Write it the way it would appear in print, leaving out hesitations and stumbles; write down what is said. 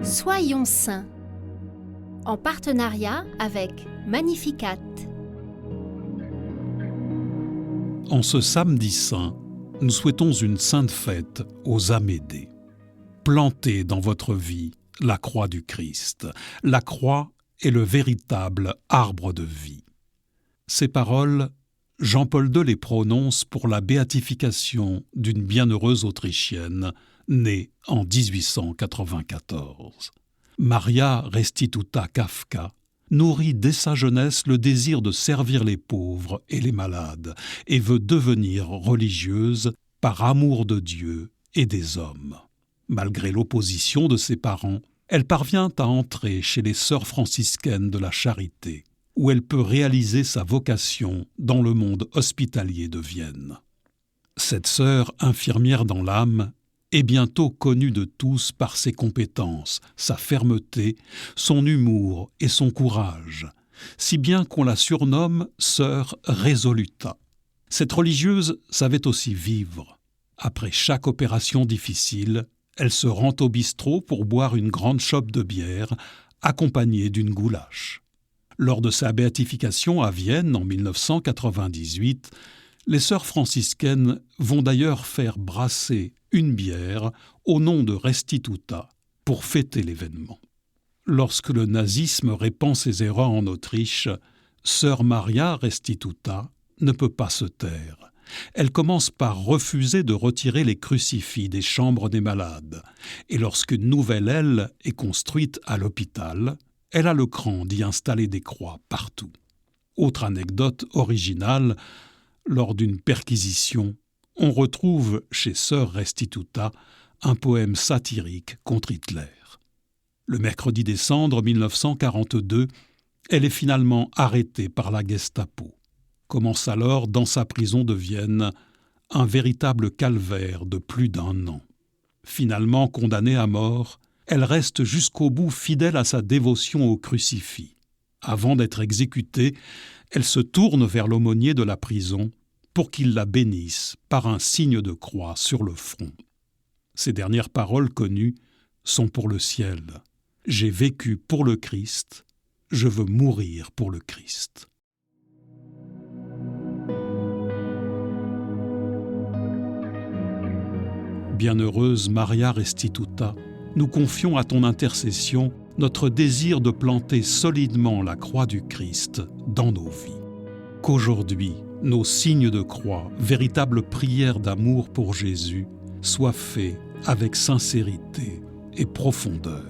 Soyons saints, en partenariat avec Magnificat. En ce samedi saint, nous souhaitons une sainte fête aux Amédées. Plantez dans votre vie la croix du Christ. La croix est le véritable arbre de vie. Ces paroles, Jean-Paul II les prononce pour la béatification d'une bienheureuse Autrichienne née en 1894. Maria Restituta Kafka nourrit dès sa jeunesse le désir de servir les pauvres et les malades et veut devenir religieuse par amour de Dieu et des hommes. Malgré l'opposition de ses parents, elle parvient à entrer chez les sœurs franciscaines de la Charité, où elle peut réaliser sa vocation dans le monde hospitalier de Vienne. Cette sœur infirmière dans l'âme est bientôt connue de tous par ses compétences, sa fermeté, son humour et son courage, si bien qu'on la surnomme sœur Resoluta. Cette religieuse savait aussi vivre. Après chaque opération difficile, elle se rend au bistrot pour boire une grande chope de bière, accompagnée d'une goulache. Lors de sa béatification à Vienne en 1998, les sœurs franciscaines vont d'ailleurs faire brasser une bière au nom de Restituta pour fêter l'événement. Lorsque le nazisme répand ses erreurs en Autriche, sœur Maria Restituta ne peut pas se taire. Elle commence par refuser de retirer les crucifix des chambres des malades. Et lorsqu'une nouvelle aile est construite à l'hôpital, elle a le cran d'y installer des croix partout. Autre anecdote originale, lors d'une perquisition, on retrouve chez sœur Restituta un poème satirique contre Hitler. Le mercredi décembre 1942, elle est finalement arrêtée par la Gestapo. Commence alors, dans sa prison de Vienne, un véritable calvaire de plus d'1 an. Finalement condamnée à mort, elle reste jusqu'au bout fidèle à sa dévotion au crucifix. Avant d'être exécutée, elle se tourne vers l'aumônier de la prison pour qu'il la bénisse par un signe de croix sur le front. Ses dernières paroles connues sont pour le ciel. « J'ai vécu pour le Christ, je veux mourir pour le Christ. » Bienheureuse Maria Restituta, nous confions à ton intercession notre désir de planter solidement la croix du Christ dans nos vies. Qu'aujourd'hui, nos signes de croix, véritables prières d'amour pour Jésus, soient faits avec sincérité et profondeur.